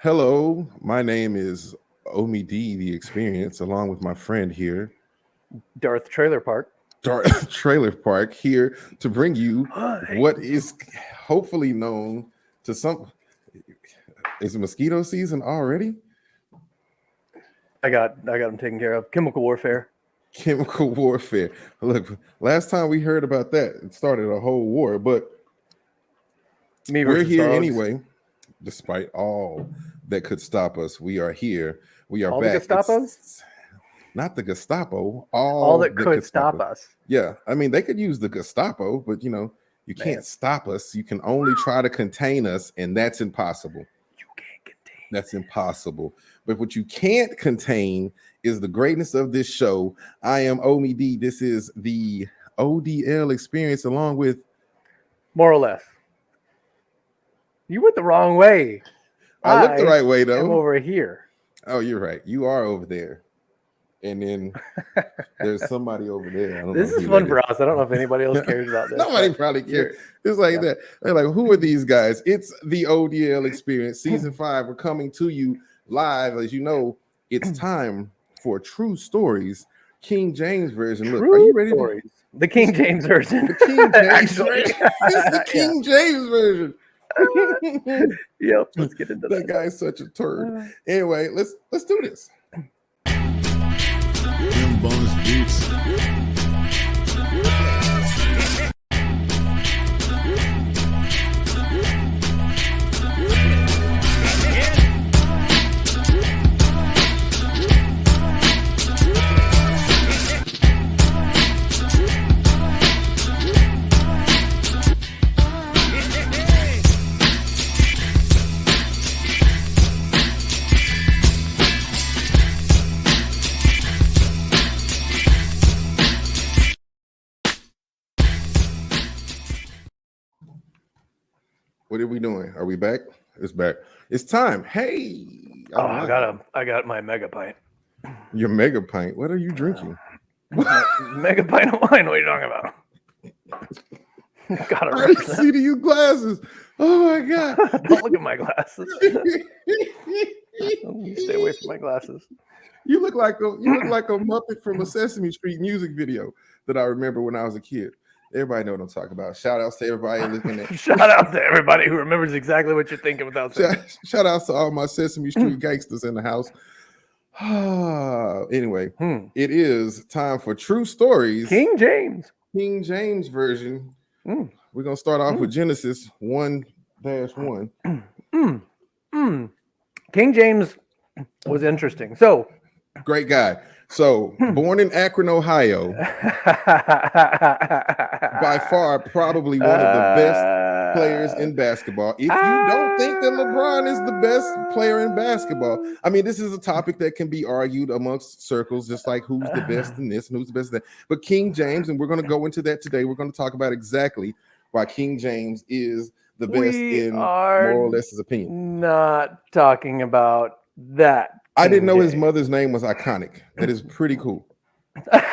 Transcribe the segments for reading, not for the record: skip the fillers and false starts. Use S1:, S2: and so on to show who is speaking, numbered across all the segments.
S1: Hello, my name is Omie the Experience, along with my friend here,
S2: Darth Trailer Park.
S1: Trailer Park, here to bring you
S2: Hi.
S1: what is hopefully known to some. Is mosquito season already?
S2: I got them taken care of. Chemical warfare.
S1: Chemical warfare. Look, last time we heard about that, it started a whole war, but
S2: Me
S1: we're
S2: versus
S1: here
S2: dogs.
S1: anyway. Despite all that could stop us, we are here. We are
S2: All the
S1: back.
S2: Gestapo?
S1: It's not the Gestapo.
S2: All
S1: All
S2: that
S1: that
S2: could
S1: could stop
S2: stop
S1: us.
S2: us.
S1: Yeah, I mean they could use the Gestapo, but you
S2: Man,
S1: can't stop us. You can only try to contain us, and that's impossible.
S2: you can't contain.
S1: That's impossible. But what you can't contain is the greatness of this show. I am Omie D. This is the ODL Experience, along with.
S2: More or less. You went the wrong way.
S1: I looked the right way
S2: am
S1: though.
S2: over here.
S1: Oh, you're right. You are over there, and then there's somebody over there. I don't
S2: This
S1: know
S2: is
S1: who
S2: fun
S1: that
S2: for
S1: is.
S2: us. I don't know if anybody else cares about this.
S1: Nobody
S2: but
S1: probably
S2: you're-
S1: cares. It's like
S2: yeah.
S1: that. They're like, who are these guys? It's the ODL Experience, season 5. We're coming to you live. As you know, it's time for True Stories, King James version. Look, are you ready?
S2: Stories. The King James version.
S1: The King James
S2: Actually.
S1: version. This is the King James version.
S2: Yep. Let's get into
S1: That
S2: that.
S1: guy's such a turd. Anyway, let's do this.
S3: Them bonus beats.
S1: What are we doing? Are we back? It's back. It's time. Hey,
S2: Oh, I got my mega pint.
S1: your mega pint. What are you drinking?
S2: Mega pint of wine. What are you talking about? Gotta
S1: I
S2: represent.
S1: see you glasses. Oh my god.
S2: Don't look at my glasses. Stay away from my glasses.
S1: You look like a Muppet from a Sesame Street music video that I remember when I was a kid. Everybody know what I'm talking about. Shout outs to everybody looking at.
S2: Shout out to everybody who remembers exactly what you're thinking without saying.
S1: Shout outs to all my Sesame Street gangsters in the house. Anyway, it is time for True Stories.
S2: King James.
S1: King James version.
S2: Mm.
S1: We're gonna start off with Genesis 1-1.
S2: King James was interesting. So,
S1: Great guy. So, born in Akron, Ohio, by far probably one of the best players in basketball. If you don't think that LeBron is the best player in basketball, I mean, this is a topic that can be argued amongst circles, just like who's the best in this and who's the best in that. But King James, and we're going to go into that today. We're going to talk about exactly why King James is the best in more or less his opinion.
S2: Not talking about that.
S1: I didn't know his mother's name was iconic. That is pretty cool. That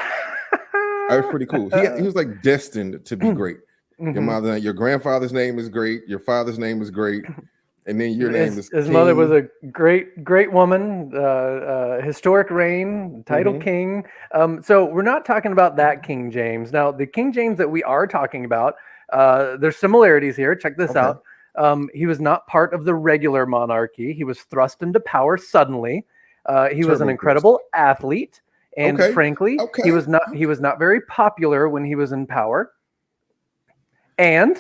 S1: was pretty cool. He was like destined to be great. Your grandfather's name is great. Your father's name is great, and then your name is.
S2: His mother was a great woman. Historic reign, title king. So we're not talking about that King James. Now, the King James that we are talking about, there's similarities here. Check this out. He was not part of the regular monarchy. He was thrust into power suddenly. He was an incredible athlete, and frankly, he was not very popular when he was in power. And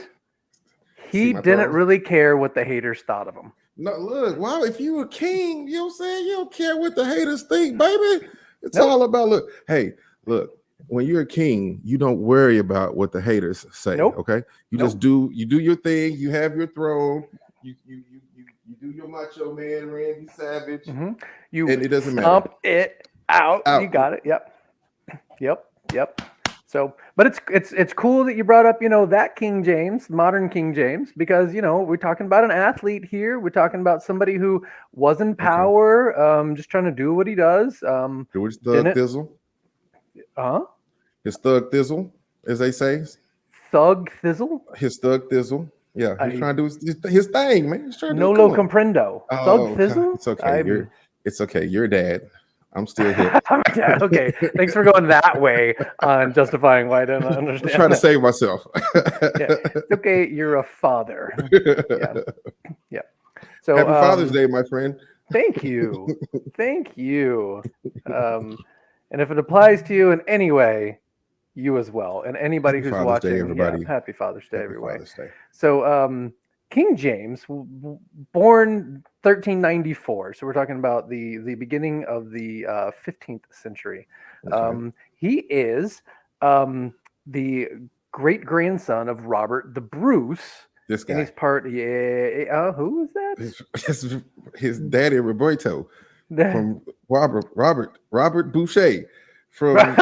S2: he didn't really care what the haters thought of him.
S1: No, look, wow, if you were king, you know what I'm saying? You don't care what the haters think, baby. It's all about look, when you're a king, you don't worry about what the haters say. Okay. You just do your thing, you have your throne, you do your macho man, Randy Savage, and it doesn't matter.
S2: Stomp it out. You got it. Yep. So, but it's cool that you brought up, that King James, modern King James, because we're talking about an athlete here. We're talking about somebody who was in power, just trying to do what he does.
S1: Do his thug thizzle. His thug thizzle, as they say.
S2: Thug thizzle.
S1: His thug thizzle. Yeah, he's trying to do his thing, man. He's trying to
S2: No
S1: come
S2: lo
S1: on.
S2: comprendo.
S1: Oh,
S2: Thug
S1: God,
S2: fizzle?
S1: it's okay. It's okay. You're dad. I'm still hip.
S2: Okay, thanks for going that way on justifying why I didn't
S1: I'm
S2: understand
S1: trying to
S2: that.
S1: save myself.
S2: Yeah, it's okay. You're a father. Yeah, yeah. So,
S1: Happy Father's Day, my friend.
S2: thank you, thank you. And if it applies to you in any way, you as well, and anybody
S1: Happy
S2: who's
S1: Father's Day,
S2: watching, yeah,
S1: everybody.
S2: happy Father's Day,
S1: Happy
S2: every way.
S1: Father's Day.
S2: So, King James, born 1394, so we're talking about the beginning of the 15th century.
S1: Okay.
S2: He is the great grandson of Robert the Bruce,
S1: This
S2: and he's
S1: guy.
S2: part. Yeah, who is that?
S1: His daddy Roberto from Robert Boucher from
S2: Yeah.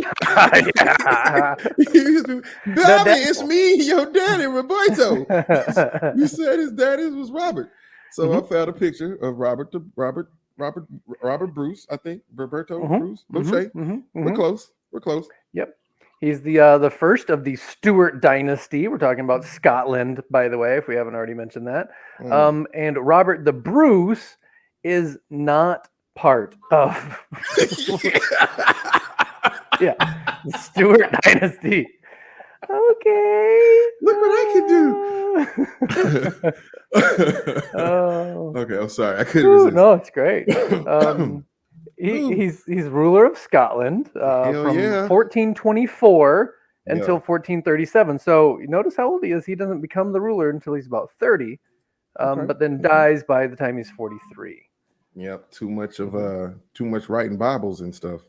S1: Bobby, it's me, your daddy Roberto. You said his daddy was Robert. So I found a picture of Robert Bruce, I think. Roberto Bruce Boucher. We're close. We're close.
S2: Yep. He's the first of the Stuart dynasty. We're talking about Scotland, by the way, if we haven't already mentioned that. And Robert the Bruce is not part of yeah, the Stuart dynasty. Okay.
S1: Look what I can do.
S2: Oh.
S1: Okay, I'm sorry. I couldn't resist.
S2: No, it's great. He's ruler of Scotland from 1424 until 1437. So you notice how old he is. He doesn't become the ruler until he's about 30, but then dies by the time he's 43.
S1: Yep, too much writing Bibles and stuff.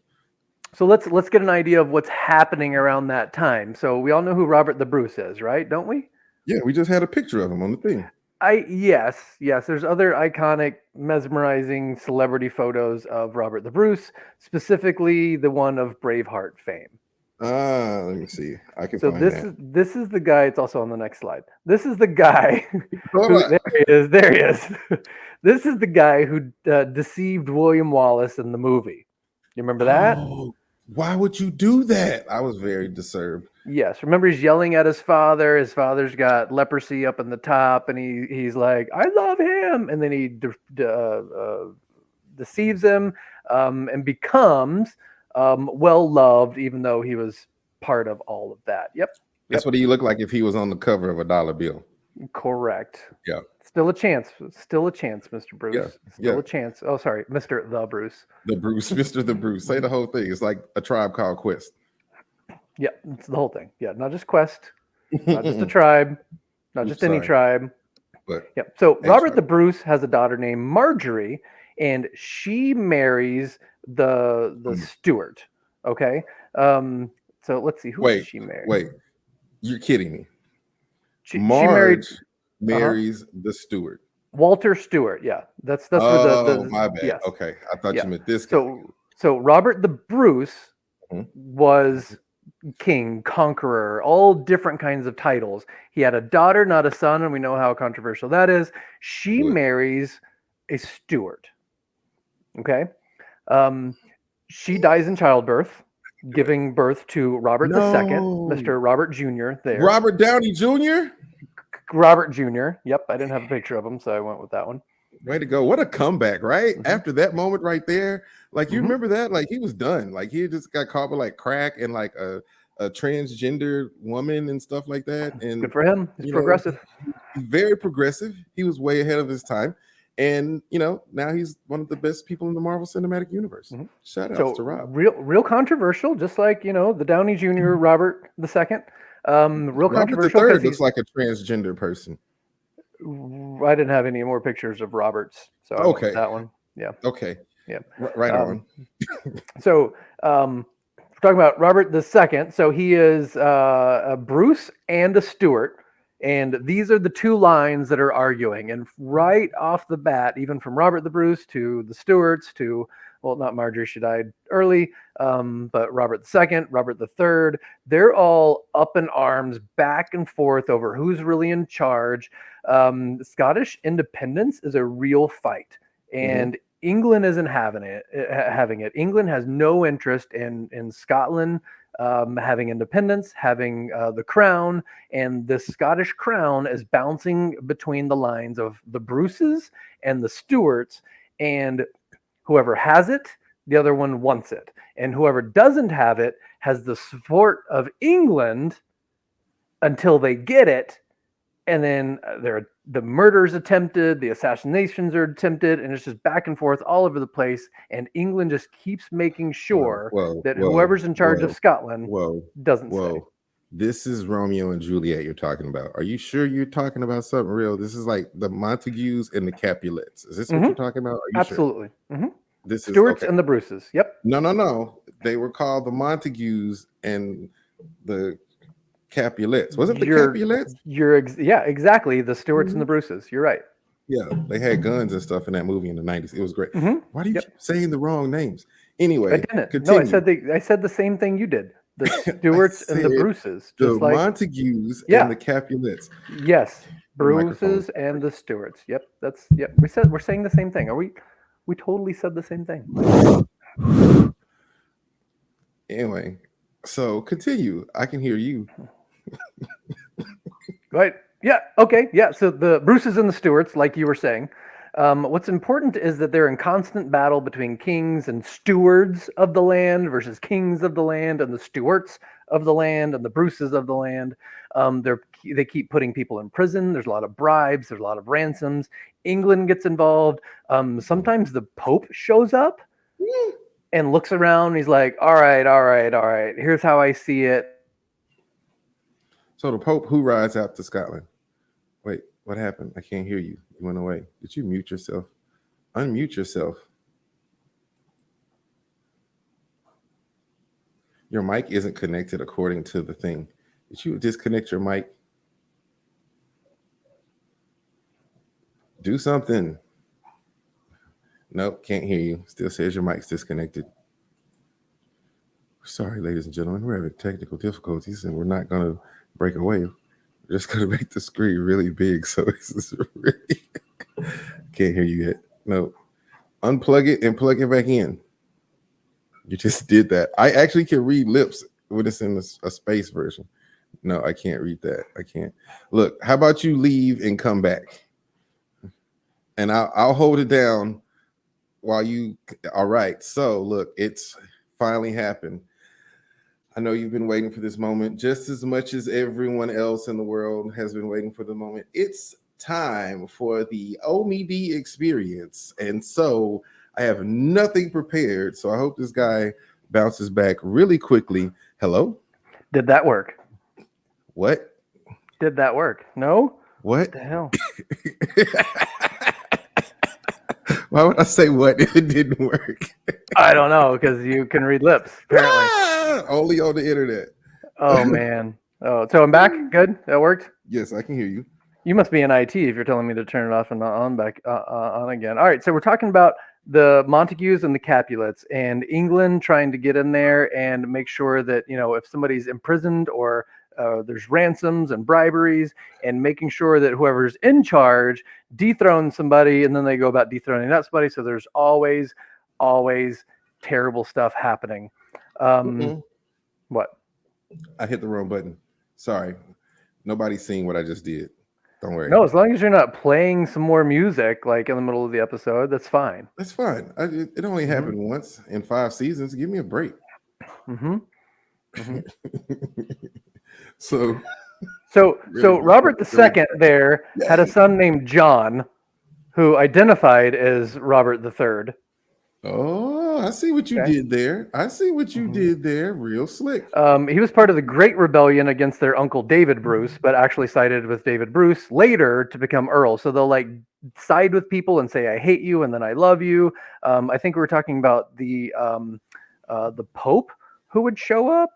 S2: So let's get an idea of what's happening around that time. So we all know who Robert the Bruce is, right? Don't we?
S1: Yeah, we just had a picture of him on the thing.
S2: Yes. There's other iconic, mesmerizing celebrity photos of Robert the Bruce, specifically the one of Braveheart fame.
S1: Let me see. I can
S2: So
S1: find that.
S2: this is the guy. It's also on the next slide. This is the guy.
S1: There
S2: he is. There he is. This is the guy who deceived William Wallace in the movie. You remember that?
S1: Oh, why would you do that? I was very disturbed.
S2: Yes. Remember, he's yelling at his father. His father's got leprosy up in the top, and he's like, "I love him," and then he deceives him and becomes well loved, even though he was part of all of that. Yep.
S1: That's what he looked like if he was on the cover of a dollar bill.
S2: Correct.
S1: Yeah.
S2: Still a chance, Mr. Bruce.
S1: Yeah.
S2: Still a chance. Oh, sorry, Mr. The Bruce.
S1: The Bruce, Mr. The Bruce. Say the whole thing. It's like A Tribe Called Quest.
S2: Yeah, it's the whole thing. Yeah, not just Quest, not just a tribe, not just any tribe.
S1: But
S2: yep. So Robert the Bruce has a daughter named Marjorie, and she marries the Stuart. Okay. So let's see who she married.
S1: Wait, you're kidding me.
S2: She married
S1: marries the Stuart.
S2: Walter Stewart. Yeah, that's where the
S1: my bad.
S2: Yes.
S1: Okay, I thought you meant this guy.
S2: So Robert the Bruce was king, conqueror, all different kinds of titles. He had a daughter, not a son, and we know how controversial that is. She marries a Stuart. Okay. She dies in childbirth, giving birth to Robert II, Mr. Robert Jr. there.
S1: Robert Downey Jr.?
S2: Robert Jr. Yep, I didn't have a picture of him, so I went with that one.
S1: Way to go. What a comeback, right? After that moment right there, like you remember that? Like he was done. Like he just got caught with like crack and like a transgender woman and stuff like that. And
S2: good for him. He's progressive.
S1: Very progressive. He was way ahead of his time. And now he's one of the best people in the Marvel Cinematic Universe. Shout out to Rob.
S2: Real controversial, just like the Downey Jr. Robert II. Real controversial.
S1: Robert III looks like a transgender person.
S2: I didn't have any more pictures of Roberts, so I went with that one. Yeah.
S1: Okay.
S2: Yeah.
S1: Right on.
S2: So we're talking about Robert II. So he is a Bruce and a Stuart. And these are the two lines that are arguing. And right off the bat, even from Robert the Bruce to the Stuarts to, well, not Marjorie, she died early, but Robert II, Robert III, they're all up in arms, back and forth over who's really in charge. Scottish independence is a real fight. And England isn't having it. England has no interest in Scotland having independence, having the crown, and this Scottish crown is bouncing between the lines of the Bruces and the Stuarts, and whoever has it, the other one wants it, and whoever doesn't have it has the support of England until they get it, and then the murders attempted, the assassinations are attempted, and it's just back and forth all over the place. And England just keeps making sure that whoever's in charge of Scotland doesn't stay.
S1: This is Romeo and Juliet you're talking about. Are you sure you're talking about something real? This is like the Montagues and the Capulets. Is this what you're talking about? Are you
S2: Absolutely.
S1: Sure?
S2: Mm-hmm.
S1: This
S2: Stuarts and the Bruces. Yep.
S1: No. They were called the Montagues and the Capulets. Was it the Capulets?
S2: Yeah, exactly. The Stuarts and the Bruces. You're right.
S1: Yeah, they had guns and stuff in that movie in the 90s. It was great. Why do you keep saying the wrong names? Anyway,
S2: I didn't.
S1: Continue.
S2: No, I said the same thing you did. The Stuarts and the Bruces.
S1: The Montagues and the Capulets.
S2: Yes, Bruces and the Stuarts. Yep, we're saying the same thing. Are we? We totally said the same thing.
S1: Anyway, so continue. I can hear you.
S2: Right. Yeah. Okay. Yeah. So the Bruces and the Stuarts, like you were saying, what's important is that they're in constant battle between kings and stewards of the land versus kings of the land and the Stuarts of the land and the Bruces of the land. They keep putting people in prison. There's a lot of bribes. There's a lot of ransoms. England gets involved. Sometimes the Pope shows up and looks around. And he's like, all right. Here's how I see it.
S1: So the Pope who rides out to Scotland? Wait, what happened? I can't hear you. You went away. Did you mute yourself? Unmute yourself. Your mic isn't connected according to the thing. Did you disconnect your mic? Do something. Nope, can't hear you. Still says your mic's disconnected. Sorry, ladies and gentlemen, we're having technical difficulties and we're not going to break away. We're just going to make the screen really big. So this is really... Can't hear you yet. No. Unplug it and plug it back in. You just did that. I actually can read lips when it's in a space version. No, I can't read that. I can't. Look, how about you leave and come back? And I'll hold it down while you... All right. So look, it's finally happened. I know you've been waiting for this moment just as much as everyone else in the world has been waiting for the moment. It's time for the Omie Experience. And so I have nothing prepared. So I hope this guy bounces back really quickly. Hello?
S2: Did that work?
S1: What?
S2: Did that work? No?
S1: What
S2: the hell?
S1: Why would I say what if it didn't work?
S2: I don't know, because you can read lips, apparently.
S1: Only on the internet.
S2: Oh, man. Oh, so I'm back? Good? That worked?
S1: Yes, I can hear you.
S2: You must be in IT if you're telling me to turn it off and not on back on again. All right, so we're talking about the Montagues and the Capulets and England trying to get in there and make sure that, if somebody's imprisoned or there's ransoms and briberies, and making sure that whoever's in charge dethrones somebody, and then they go about dethroning that somebody. So there's always terrible stuff happening. What?
S1: I hit the wrong button. Sorry. Nobody's seeing what I just did. Don't worry.
S2: No, as long as you're not playing some more music like in the middle of the episode, that's fine.
S1: That's fine. It only happened once in 5 seasons. Give me a break. So
S2: Robert II there had a son named John who identified as Robert III.
S1: Oh, I see what you did there. Did there. Real slick.
S2: He was part of the Great Rebellion against their uncle David Bruce, but actually sided with David Bruce later to become Earl. So they'll side with people and say, I hate you, and then I love you. I think we were talking about the Pope who would show up.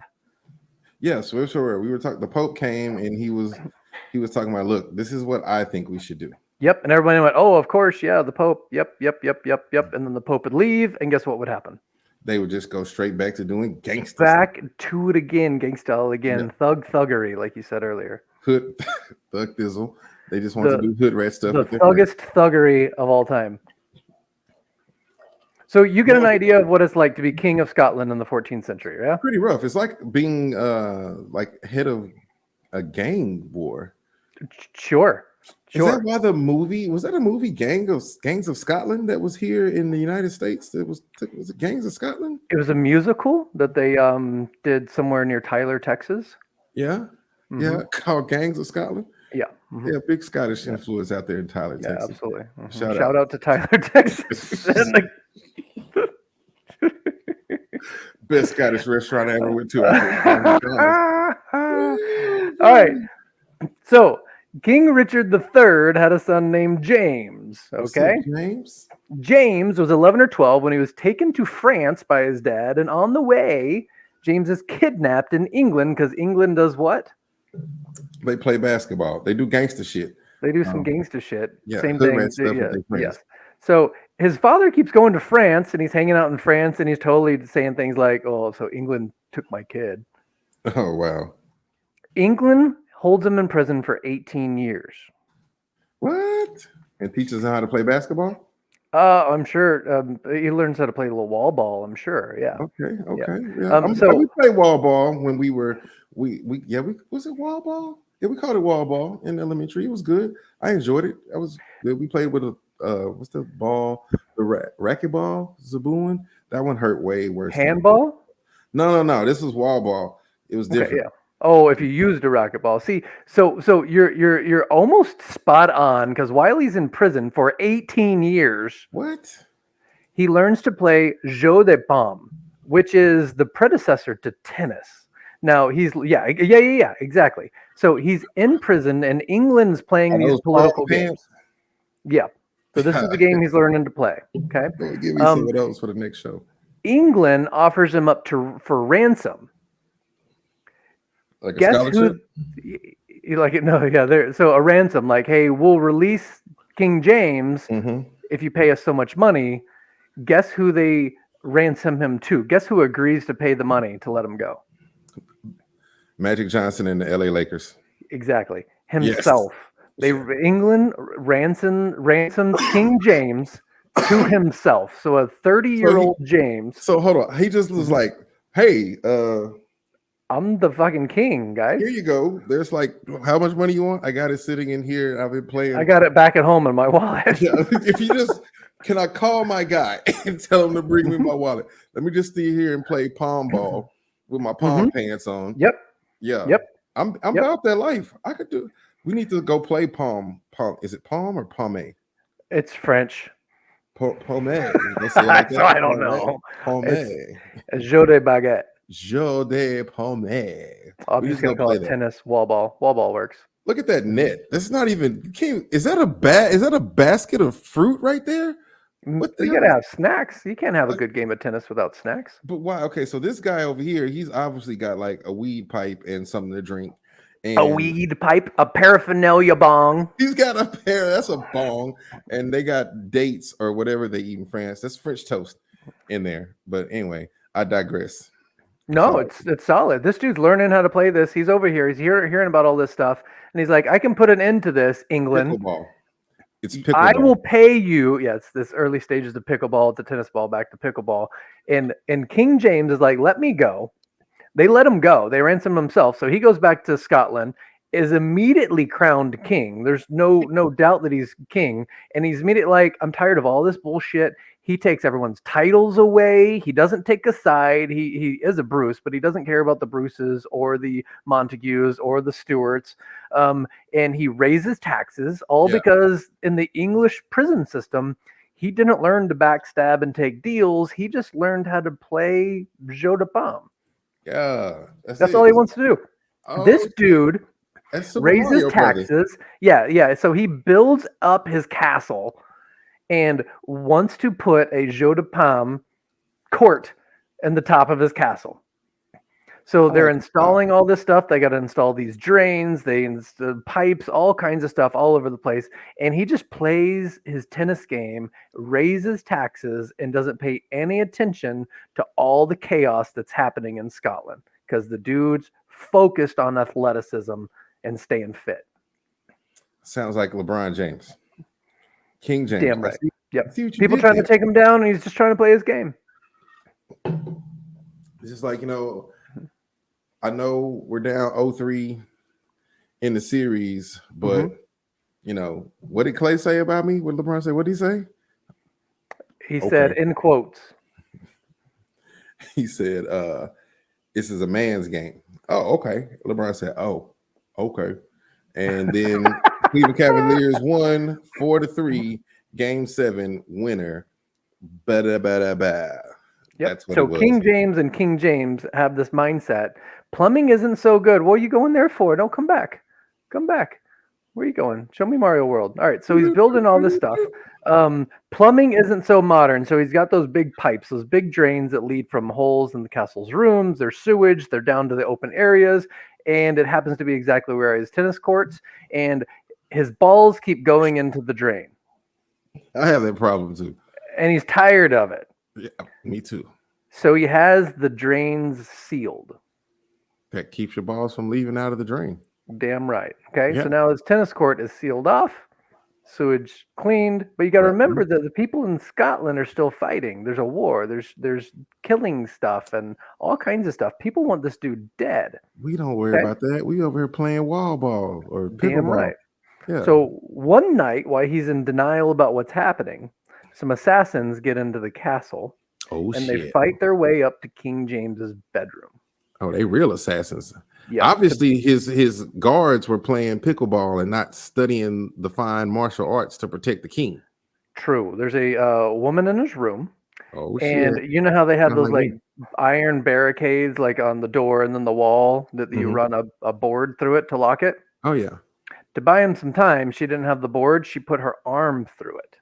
S1: Yes, we were talking. The Pope came and he was talking about, look, this is what I think we should do.
S2: Yep, and everybody went, oh, of course, yeah, the Pope. Yep. And then the Pope would leave, and guess what would happen?
S1: They would just go straight back to doing gangsta
S2: back to it again, gangsta again, thuggery, like you said earlier.
S1: Hood, thug thizzle. They just want to do hood rat stuff.
S2: The thuggest thuggery of all time. So you get an
S1: Yeah,
S2: idea of what it's like to be king of Scotland in the 14th century, yeah?
S1: pretty rough. It's like being like head of a gang war.
S2: Sure.
S1: Is that
S2: Sure.
S1: why the movie was that a movie Gangs of Scotland that was here in the United States? That was it Gangs of Scotland?
S2: It was a musical that they did somewhere near Tyler, Texas.
S1: Yeah,
S2: Hmm.
S1: yeah, called Gangs of Scotland.
S2: Yeah. Hmm.
S1: Yeah, big Scottish
S2: Yeah.
S1: influence out there in Tyler,
S2: Yeah,
S1: Texas.
S2: absolutely. Hmm.
S1: Shout
S2: Shout
S1: out.
S2: out to Tyler, Texas.
S1: Best Scottish restaurant I ever went to out there. McDonald's.
S2: All right. So King Richard III had a son named James.
S1: What's up,
S2: Okay.
S1: James?
S2: James was 11 or 12 when he was taken to France by his dad. And on the way, James is kidnapped in England because England does what?
S1: They play basketball. They do gangster shit.
S2: They do some
S1: Um,
S2: gangster shit.
S1: yeah,
S2: Same
S1: hood
S2: thing.
S1: rat stuff with
S2: Yeah.
S1: their friends.
S2: Yes. So his father keeps going to France and he's hanging out in France and he's totally saying things like, oh, so England took my kid.
S1: Oh wow.
S2: England holds him in prison for 18 years.
S1: What? And teaches them how to play basketball?
S2: I'm sure he learns how to play a little wall ball. I'm sure. Yeah.
S1: Okay,
S2: Yeah.
S1: okay. Yeah.
S2: So
S1: We played wall ball when we were we was it wall ball? Yeah, we called it wall ball in elementary. It was good. I enjoyed it. That was good. We played with a what's the ball? The racket ball, Zaboon. That one hurt way worse.
S2: handball?
S1: No. This was wall ball. It was
S2: Okay,
S1: different.
S2: yeah. Oh, if you used a racquetball. See, so you're almost spot on because while he's in prison for 18 years,
S1: What?
S2: he learns to play jeu de paume, which is the predecessor to tennis. Now he's yeah, exactly. So he's in prison and England's playing
S1: Are
S2: these
S1: those
S2: political
S1: palm
S2: games.
S1: pants?
S2: Yeah. So this is the game he's learning to play. Okay.
S1: Give me some of those for the next show.
S2: England offers him up for ransom.
S1: Like a
S2: Guess
S1: scholarship?
S2: who? You like it? No, yeah. There. So a ransom, like, hey, we'll release King James
S1: Mm-hmm.
S2: if you pay us so much money. Guess who they ransom him to? Guess who agrees to pay the money to let him go?
S1: Magic Johnson and the LA Lakers.
S2: Exactly,
S1: Yes.
S2: himself. England ransoms King James to himself. So a 30-year-old James.
S1: So hold on. He just was like, hey,
S2: I'm the fucking king, guys.
S1: here you go. There's like, how much money you want? I got it sitting in here. I've been playing.
S2: I got it back at home in my wallet.
S1: Yeah, if you just can I call my guy and tell him to bring me my wallet? Let me just stay here and play palm ball with my palm pants on.
S2: Yep.
S1: Yeah.
S2: Yep.
S1: I'm about that life. I could do. We need to go play palm. Is it palm or pomade?
S2: It's French.
S1: Pomade. Let's say it like that.
S2: I don't know.
S1: Pomade.
S2: It's jeu de baguette.
S1: Jeu de pomade.
S2: I'm
S1: We
S2: just
S1: just
S2: gonna
S1: gonna
S2: call
S1: play
S2: it
S1: that.
S2: tennis wall ball. Wall ball works.
S1: Look at that net. That's not even. Is that a basket of fruit right there? What the
S2: You
S1: hell?
S2: gotta have snacks. You can't have a good game of tennis without snacks.
S1: But why? Okay, so this guy over here, he's obviously got like a weed pipe and something to drink. And
S2: A weed pipe, a paraphernalia bong.
S1: he's got a pair. That's a bong, and they got dates or whatever they eat in France. That's French toast in there. But anyway, I digress.
S2: No,
S1: So-
S2: it's solid. This dude's learning how to play this. He's over here. He's hearing about all this stuff, and he's like, I can put an end to this, England.
S1: Pickleball. It's pickleball.
S2: I will pay you. Yeah, it's this early stages of pickleball, to tennis ball, back to pickleball. And King James is like, let me go. They let him go. They ransom himself. So he goes back to Scotland, is immediately crowned king. There's no doubt that he's king. And he's immediately like, I'm tired of all this bullshit. He takes everyone's titles away. He doesn't take a side. He is a Bruce, but he doesn't care about the Bruces or the Montagues or the Stuarts. And he raises taxes, all because in the English prison system, he didn't learn to backstab and take deals. He just learned how to play jeu de paume.
S1: Yeah,
S2: That's all he wants to do.
S1: Oh,
S2: This dude
S1: that's Super
S2: raises
S1: Mario Brothers.
S2: taxes. Yeah. So he builds up his castle and wants to put a jeu de paume court in the top of his castle. So they're installing all this stuff. They got to install these drains, they install pipes, all kinds of stuff all over the place. And he just plays his tennis game, raises taxes, and doesn't pay any attention to all the chaos that's happening in Scotland because the dude's focused on athleticism and staying fit.
S1: Sounds like LeBron James. King James.
S2: Damn right. Yep.
S1: See what you
S2: People
S1: did
S2: trying to
S1: there.
S2: take him down, and he's just trying to play his game.
S1: It's just like, I know we're down 0-3 in the series, but what did Clay say about me? What did LeBron say? What did he say?
S2: He said,
S1: Okay.
S2: in quotes,
S1: He said, this is a man's game. Oh, okay. LeBron said, oh, okay. And then Cleveland Cavaliers won 4-3, Game 7 winner. Ba-da-ba-da-ba.
S2: yep.
S1: That's what it
S2: So
S1: was.
S2: King James and King James have this mindset. Plumbing isn't so good. What are you going there for? Don't come back. Come back. Where are you going? Show me Mario World. All right. So he's building all this stuff. Plumbing isn't so modern. So he's got those big pipes, those big drains that lead from holes in the castle's rooms. They're sewage. They're down to the open areas. And it happens to be exactly where his tennis courts. And his balls keep going into the drain.
S1: I have that problem too.
S2: And he's tired of it.
S1: Yeah, me too.
S2: So he has the drains sealed.
S1: That keeps your balls from leaving out of the drain.
S2: Damn right. Okay.
S1: Yeah.
S2: So now his tennis court is sealed off, sewage cleaned, but you got to remember that the people in Scotland are still fighting. There's a war. There's killing stuff and all kinds of stuff. People want this dude dead.
S1: We don't worry about that. We over here playing wall ball or pickleball.
S2: Damn right.
S1: Yeah.
S2: So one night, while he's in denial about what's happening, some assassins get into the castle.
S1: Oh,
S2: and
S1: shit.
S2: They fight their way up to King James's bedroom.
S1: Oh, they real assassins.
S2: Yeah.
S1: Obviously, his guards were playing pickleball and not studying the fine martial arts to protect the king.
S2: True. There's a woman in his room.
S1: Oh,
S2: and
S1: shit.
S2: You know how they have those like iron barricades like on the door and then the wall that you run a board through it to lock it?
S1: Oh, yeah.
S2: To buy him some time, she didn't have the board. She put her arm through it.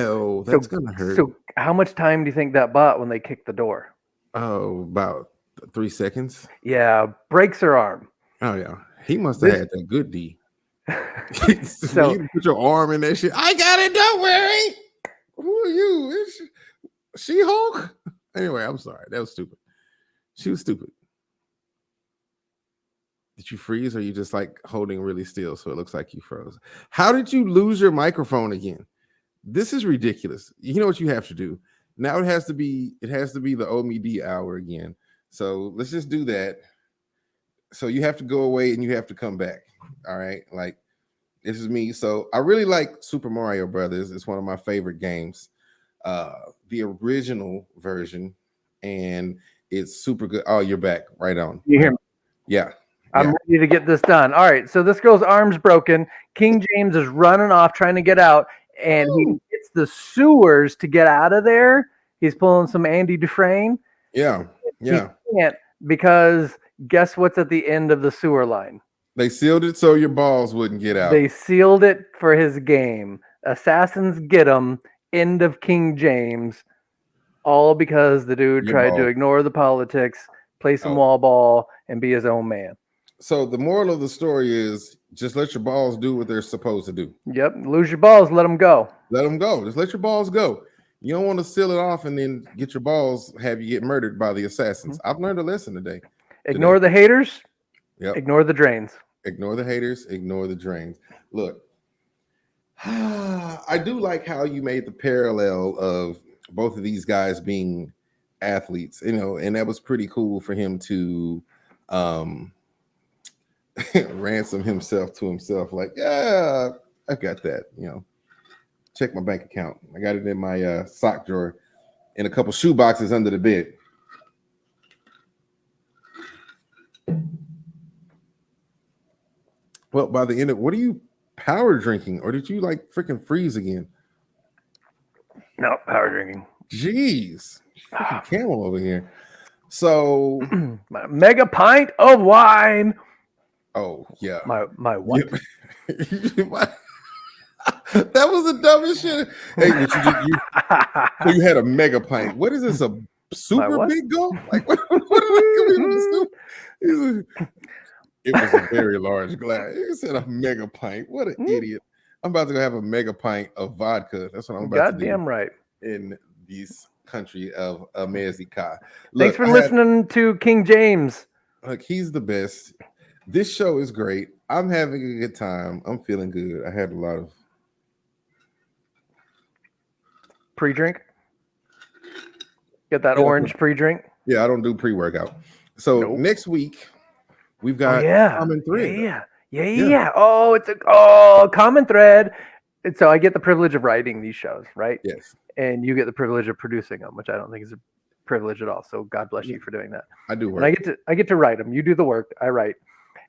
S1: Oh, that's gonna hurt.
S2: So how much time do you think that bought when they kicked the door?
S1: Oh, about 3 seconds.
S2: Yeah, breaks her arm.
S1: Oh, yeah. He must have had that good D.
S2: So
S1: you put your arm in that shit. I got it. Don't worry. Who are you? She-Hulk? Anyway, I'm sorry. That was stupid. She was stupid. Did you freeze or you just like holding really still so it looks like you froze? How did you lose your microphone again? This is ridiculous. You know what you have to do? Now it has to be the Omie D hour again. So let's just do that. So you have to go away and you have to come back. All right. Like this is me. So I really like Super Mario Brothers. It's one of my favorite games. The original version, and it's super good. Oh, you're back. Right on.
S2: You hear me?
S1: Yeah.
S2: I'm ready to get this done. All right. So this girl's arm's broken. King James is running off trying to get out, and he hits the sewers to get out of there. He's pulling some Andy Dufresne.
S1: Yeah. Yeah.
S2: He can't because guess what's at the end of the sewer line?
S1: They sealed it so your balls wouldn't get out.
S2: They sealed it for his game. Assassins get him. End of King James. All because the dude tried to ignore the politics, play some wall ball, and be his own man.
S1: So the moral of the story is just let your balls do what they're supposed to do.
S2: Yep. Lose your balls, let them go.
S1: Let them go. Just let your balls go. You don't want to seal it off and then get your balls, have you get murdered by the assassins. I've learned a lesson today.
S2: Ignore the haters.
S1: Yep.
S2: Ignore the drains.
S1: Ignore the haters. Ignore the drains. Look, I do like how you made the parallel of both of these guys being athletes, and that was pretty cool for him to ransom himself to himself. Like, yeah, I got that. Check my bank account. I got it in my sock drawer in a couple shoe boxes under the bed. Well, by the end of what are you power drinking, or did you like freaking freeze again?
S2: No, power drinking.
S1: Jeez, freaking camel over here. So
S2: my mega pint of wine.
S1: Oh yeah,
S2: my what?
S1: That was the dumbest shit. Hey, so you had a mega pint. What is this? A super big gulp? Like what did I come It was a very large glass. You said a mega pint. What an idiot. I'm about to go have a mega pint of vodka. That's what I'm about to do.
S2: Goddamn right.
S1: In this country of America.
S2: Thanks for listening to King James.
S1: Look, he's the best. This show is great. I'm having a good time. I'm feeling good. I had a lot of
S2: pre-drink. Get that orange pre-drink.
S1: Yeah, I don't do pre-workout. So
S2: Nope.
S1: next week we've
S2: Oh
S1: got
S2: yeah,
S1: common thread.
S2: yeah. Oh, it's a common thread. And so I get the privilege of writing these shows, right?
S1: Yes,
S2: And you get the privilege of producing them, which I don't think is a privilege at all. So God bless you for doing that.
S1: I do
S2: And
S1: work.
S2: I get to write them. You do the work. I write.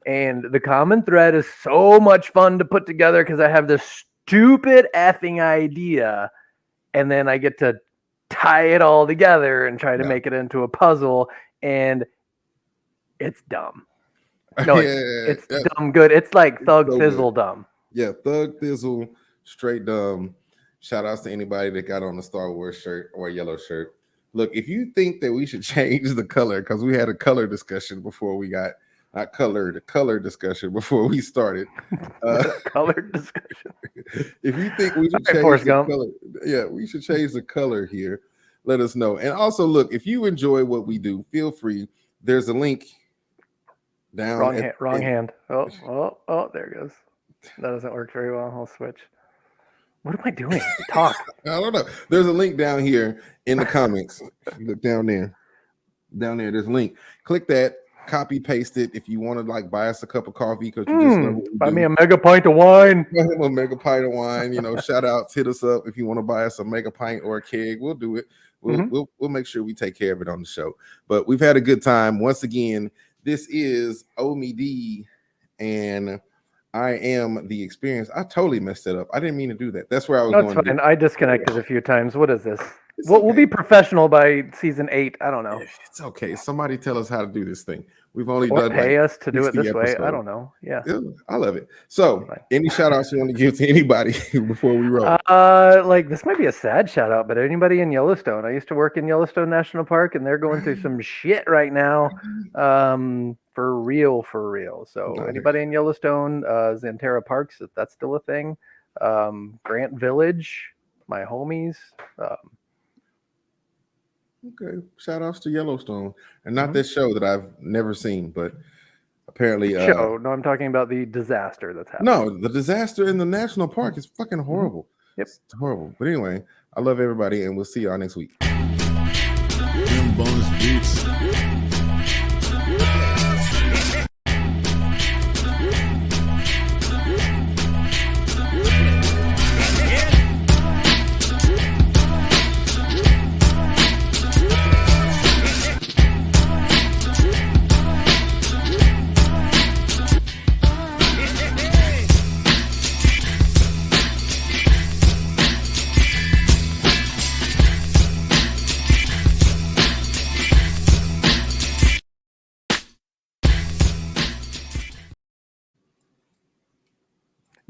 S2: And the common thread is so much fun to put together because I have this stupid effing idea, and then I get to tie it all together and try to make it into a puzzle, and it's dumb. No, it's dumb good. It's like Thug Thizzle dumb.
S1: Yeah, Thug Thizzle, straight dumb. Shout outs to anybody that got on the Star Wars shirt or a yellow shirt. Look, if you think that we should change the color, because we had a color discussion before we got the color discussion before we started.
S2: Color discussion.
S1: If you think we should change the color, yeah, we should change the color here. Let us know. And also, look, if you enjoy what we do, feel free. There's a link down.
S2: Wrong hand. Oh, there it goes. That doesn't work very well. I'll switch. What am I doing? Talk.
S1: I don't know. There's a link down here in the comments. If you look down there, there's a link. Click that. Copy paste it if you want to like buy us a cup of coffee because you just love what we
S2: buy
S1: do.
S2: me a mega pint of wine.
S1: Buy him a mega pint of wine. You know, shout outs, hit us up if you want to buy us a mega pint or a keg. We'll do it. We'll make sure we take care of it on the show. But we've had a good time. Once again, this is Omie D, and I am the experience. I totally messed it up. I didn't mean to do that. That's where I was going.
S2: That's fine. I disconnected a few times. What is this? We'll be professional by season 8. I don't know.
S1: It's okay. Somebody tell us how to do this thing. We've only
S2: or
S1: done
S2: pay
S1: like
S2: us to do it this way.
S1: episodes.
S2: I don't know. Yeah,
S1: I love it. So, any shout outs you want to give to anybody before we roll?
S2: Like this might be a sad shout out, but anybody in Yellowstone. I used to work in Yellowstone National Park, and they're going through some shit right now. For real. So anybody in Yellowstone, Xanterra Parks, if that's still a thing, Grant Village, my homies.
S1: Okay, shout outs to Yellowstone, and not this show that I've never seen, but apparently
S2: show. No, I'm talking about the disaster that's happening.
S1: No, the disaster in the national park is fucking horrible.
S2: Yep,
S1: it's horrible. But anyway, I love everybody, and we'll see y'all next week.
S3: Bonus beats.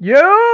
S2: Yo!